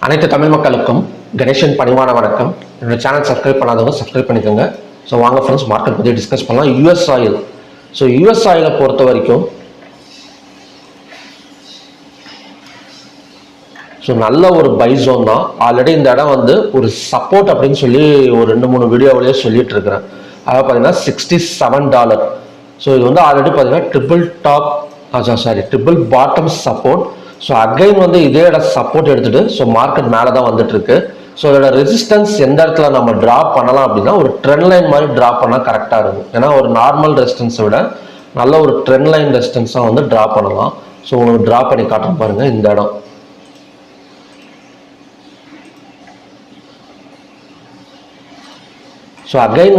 அனைத்து தமிழ் மக்களுக்கும் கணேசன் பணிவான வணக்கம். என்னோட சேனல் சப்ஸ்கிரைப் பண்ணாதவங்க சப்ஸ்கிரைப் பண்ணிக்கோங்க. ஸோ வாங்க ஃப்ரெண்ட்ஸ், மார்க்கெட் பற்றி டிஸ்கஸ் பண்ணலாம். US oil. ஸோ யூஎஸ் ஆயிலை பொறுத்த வரைக்கும் நல்ல ஒரு பை ஜோன் தான். ஆல்ரெடி இந்த இடம் ஒரு சப்போர்ட் அப்படின்னு சொல்லி ஒரு 2-3 வீடியோவிலேயே சொல்லிட்டு இருக்கிறேன். அதாவது பார்த்தீங்கன்னா $67. ஸோ இது ஆல்ரெடி பார்த்தீங்கன்னா triple bottom support. So again இதே இடம் சப்போர்ட் எடுத்துட்டு மார்க்கெட் மேலே தான் வந்துட்டு இருக்கு. ஸோ இதோட ரெசிஸ்டன்ஸ் எந்த இடத்துல நம்ம ட்ரா பண்ணலாம் அப்படின்னா ஒரு ட்ரெண்ட் லைன் மாதிரி ட்ரா பண்ணால் கரெக்டாக இருக்கும். ஏன்னா ஒரு நார்மல் ரெசிஸ்டன்ஸை விட நல்ல ஒரு ட்ரெண்ட் லைன் ரெசிஸ்டன்ஸாக ட்ரா பண்ணலாம். ஸோ உங்களுக்கு ட்ரா பண்ணி காட்டுறேன் பாருங்க. இந்த இடம் ஸோ அகைன்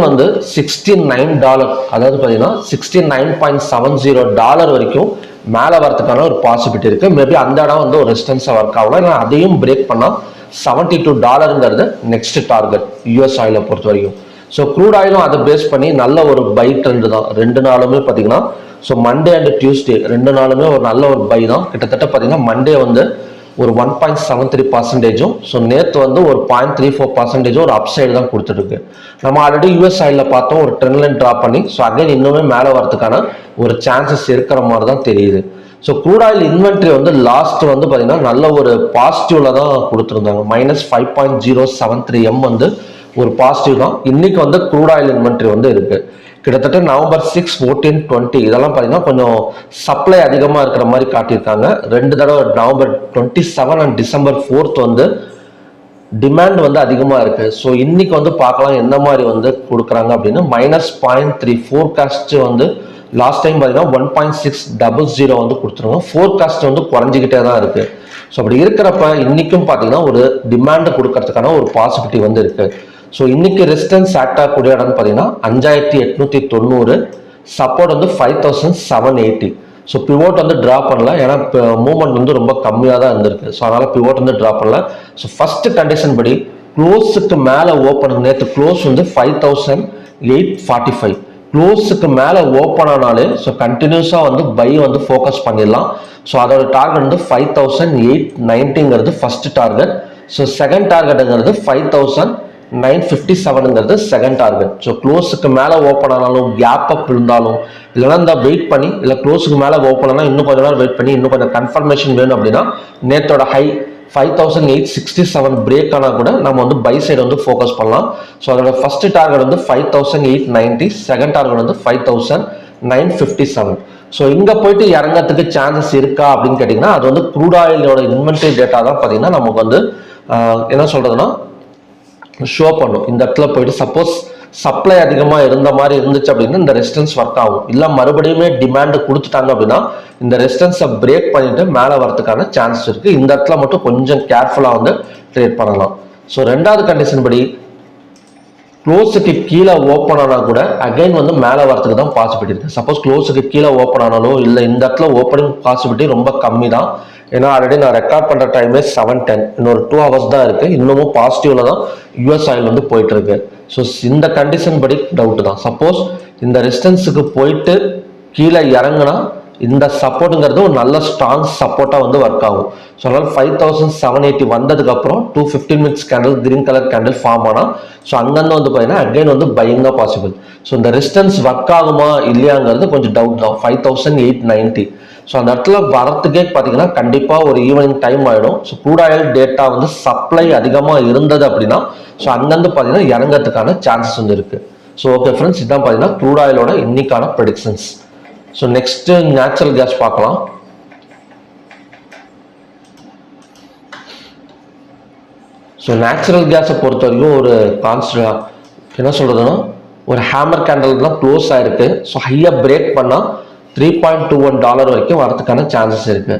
$69, அதாவது பார்த்தீங்கன்னா $69.70 வரைக்கும் மேலே வரதுக்கான ஒரு பாசிபிலிட்டி இருக்குது. மேபி அந்த இடம் ஒரு ரெசிஸ்டன்ஸாக ஒர்க் ஆகலாம். ஏன்னா அதையும் பிரேக் பண்ணால் $72 நெக்ஸ்ட் டார்கெட் யூஎஸ் ஆயிலை பொறுத்த வரைக்கும். ஸோ க்ரூட் ஆயிலும் அதை பேஸ் பண்ணி நல்ல ஒரு பை ட்ரெண்டு தான். 2 நாளுமே பார்த்தீங்கன்னா மண்டே அண்ட் டியூஸ்டே 2 நாளுமே ஒரு நல்ல ஒரு பை தான். கிட்டத்தட்ட பார்த்தீங்கன்னா மண்டே ஒரு 1.73%, ஸோ நேற்று ஒரு 0.34% ஒரு அப்சைடு தான் கொடுத்துருக்கு. நம்ம ஆல்ரெடி யூஎஸ் ஆயிலில் பார்த்தோம் ஒரு ட்ரெண்ட் லைன் ட்ரா பண்ணி. ஸோ அகைன் இன்னுமே மேலே வரதுக்கான ஒரு சான்சஸ் இருக்கிற மாதிரி தான் தெரியுது. So crude oil inventory last பார்த்தீங்கன்னா நல்ல ஒரு பாசிட்டிவ்ல தான் கொடுத்துருந்தாங்க. -5.073 M ஒரு பாசிட்டிவ் தான். இன்னைக்கு க்ரூட் ஆயில் இன்வென்ட்ரி இருக்கு. கிட்டத்தட்ட November 6, 14, 20 இதெல்லாம் பார்த்தீங்கன்னா கொஞ்சம் சப்ளை அதிகமாக இருக்கிற மாதிரி காட்டியிருக்காங்க. 2 தடவை November 27 அண்ட் December 4 டிமாண்ட் அதிகமாக இருக்கு. ஸோ இன்னைக்கு பார்க்கலாம் எந்த மாதிரி கொடுக்குறாங்க அப்படின்னு. -0.3 ஃபோர்காஸ்ட் லாஸ்ட் டைம் பார்த்தீங்கன்னா 1.600 கொடுத்துருங்க. ஃபோர்காஸ்ட் குறைஞ்சிக்கிட்டே தான் இருக்கு. ஸோ அப்படி இருக்கிறப்ப இன்னைக்கும் பார்த்தீங்கன்னா ஒரு டிமாண்ட் கொடுக்கறதுக்கான ஒரு பாசிபிலிட்டி இருக்கு. ஸோ இன்னைக்கு ரெசிஸ்டன்ஸ் ஆக்ட் ஆகக்கூடிய இடம் பார்த்தீங்கன்னா 5890, சப்போர்ட் 5780. ஸோ பிவோட் ட்ரா பண்ணல. ஏன்னா மூவ்மெண்ட் ரொம்ப கம்மியாக தான் இருந்திருக்கு. ஸோ அதனால பிவோட் ட்ரா பண்ணல. ஸோ ஃபர்ஸ்ட் கண்டிஷன் படி க்ளோஸுக்கு மேலே ஓப்பன், நேற்று க்ளோஸ் 5845. க்ளோஸுக்கு மேலே ஓப்பன் ஆனாலே ஸோ கண்டினியூஸாக பை ஃபோக்கஸ் பண்ணிடலாம். ஸோ அதோட target 5890 first target. So second டார்கெட்டுங்கிறது 5957 செகண்ட் டார்கெட். ஸோ க்ளோஸுக்கு மேலே ஓப்பன் ஆனாலும் கேப் அப் இருந்தாலும் இல்லைன்னா இந்த வெயிட் பண்ணி இல்லை க்ளோஸுக்கு மேலே ஓப்பன் ஆனால் இன்னும் கொஞ்ச நேரம் வெயிட் பண்ணி இன்னும் கொஞ்சம் கன்ஃபர்மேஷன் வேணும் அப்படின்னா நேற்றோட ஹை 5867 பிரேக் ஆனால் கூட நம்ம பை சைடு ஃபோக்கஸ் பண்ணலாம். ஸோ அதோட first target 5890, second target 5957. So இங்கே போயிட்டு இறங்கிறதுக்கு சான்சஸ் இருக்கா அப்படின்னு கேட்டிங்கன்னா அது க்ரூட் ஆயிலோட இன்வென்ட்ரி டேட்டா தான் பார்த்தீங்கன்னா நமக்கு என்ன சொல்றதுன்னா ஷோ பண்ணும். இந்த இடத்துல போயிட்டு சப்போஸ் சப்ளை அதிகமாக இருந்த மாதிரி இருந்துச்சு அப்படின்னா இந்த ரெசிஸ்டன்ஸ் ஒர்க் ஆகும். இல்லை மறுபடியுமே டிமாண்ட் கொடுத்துட்டாங்க அப்படின்னா இந்த ரெசிஸ்டன்ஸை பிரேக் பண்ணிட்டு மேலே வரதுக்கான சான்சஸ் இருக்கு. இந்த இடத்துல மட்டும் கொஞ்சம் கேர்ஃபுல்லாக ட்ரேட் பண்ணலாம். ஸோ ரெண்டாவது கண்டிஷன் படி க்ளோஸுக்கு கீழே ஓப்பன் ஆனால் கூட அகைன் மேலே வரதுக்கு தான் பாசிபிலிட்டி இருக்கு. சப்போஸ் க்ளோஸுக்கு கீழே ஓப்பன் ஆனாலும் இல்லை இந்த இடத்துல ஓப்பனிங் பாசிபிலிட்டி ரொம்ப கம்மி தான். ஏன்னா ஆல்ரெடி நான் ரெக்கார்ட் பண்ணுற டைமே 7:10, இன்னொரு 2 hours தான் இருக்கு. இன்னமும் பாசிட்டிவ்ல தான் யூஎஸ் ஆயில் போயிட்டு இருக்கு. ஸோ இந்த கண்டிஷன் படி டவுட் தான். சப்போஸ் இந்த ரெசிஸ்டன்ஸுக்கு போயிட்டு கீழே இறங்குனா இந்த சப்போர்ட்டுங்கிறது ஒரு நல்ல ஸ்ட்ராங் சப்போர்ட்டாக ஒர்க் ஆகும். ஸோ அதனால 5780 வந்ததுக்கு அப்புறம் 215 minutes candle green colour candle form ஆனால் ஸோ அங்கேருந்து பார்த்தீங்கன்னா அகைன் பையிங் தான் பாசிபிள். ஸோ இந்த ரெசிஸ்டன்ஸ் ஒர்க் ஆகுமா இல்லையாங்கிறது கொஞ்சம் டவுட் தான். 5890. ஸோ அந்த இடத்துல வரத்துக்கே பார்த்தீங்கன்னா கண்டிப்பாக ஒரு ஈவினிங் டைம் ஆகிடும். So crude oil data supply அதிகமாக இருந்தது அப்படின்னா ஸோ அங்கேருந்து பார்த்தீங்கன்னா இறங்கிறதுக்கான சான்சஸ் இருக்கு. ஸோ ஓகே ஃப்ரெண்ட்ஸ், இதுதான் பார்த்தீங்கன்னா க்ரூட் ஆயிலோட இன்னைக்கான predictions. So next natural gas பார்க்கலாம். ஸோ நேச்சுரல் கேஸை பொறுத்த வரைக்கும் ஒரு என்ன சொல்றதுன்னா ஒரு ஹேமர் கேண்டல் தான் க்ளோஸ் ஆயிருக்கு. ஸோ ஹையாக பிரேக் பண்ணால் $3.21 வரைக்கும் வரதுக்கான சான்சஸ் இருக்கு.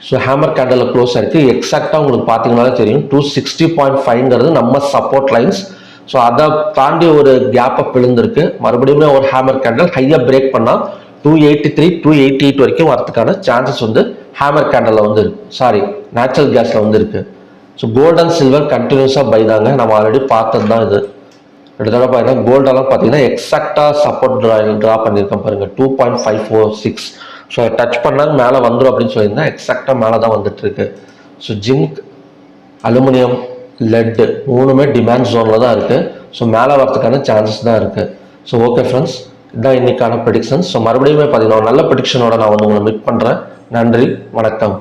ஸோ ஹேமர் கேண்டல் க்ளோஸ் ஆயிருக்கு. எக்ஸாக்டாக உங்களுக்கு பார்த்தீங்கன்னாலே தெரியும் 260.5 நம்ம சப்போர்ட் லைன்ஸ். ஸோ அதை தாண்டி ஒரு கேப் அப் விழுந்திருக்கு. மறுபடியும் ஒரு ஹேமர் கேண்டல் ஹையாக பிரேக் பண்ணால் 283, 288 வரைக்கும் வரதுக்கான சான்சஸ் ஹேமர் கேண்டலில் இருக்கு. சாரி, நேச்சுரல் கேஸில் இருக்கு. ஸோ கோல்ட் அண்ட் சில்வர் கண்டினியூஸாக பை தாங்க. நம்ம ஆல்ரெடி பார்த்தது தான் இது. எடுத்தோட பார்த்தீங்கன்னா கோல்டெல்லாம் பார்த்தீங்கன்னா எக்ஸாக்டாக சப்போர்ட் ட்ரா பண்ணியிருக்கேன் பாருங்க 2.546. ஸோ டச் பண்ணாங்க மேலே வந்துடும் அப்படின்னு சொல்லியிருந்தேன். எக்ஸாக்டாக மேலே தான் வந்துட்டு இருக்கு. ஸோ ஜிங்க் அலுமினியம், லெட் மூணுமே டிமாண்ட் ஜோனில் தான் இருக்குது. ஸோ மேலே வரதுக்கான சான்சஸ் தான் இருக்குது. ஸோ ஓகே ஃப்ரெண்ட்ஸ், இதுதான் இன்னைக்கான ப்ரெடிக்ஷன்ஸ். ஸோ மறுபடியும் பார்த்தீங்கன்னா ஒரு நல்ல ப்ரெடிக்ஷனோட நான் வந்து உங்களை மீட் பண்ணுறேன். நன்றி, வணக்கம்.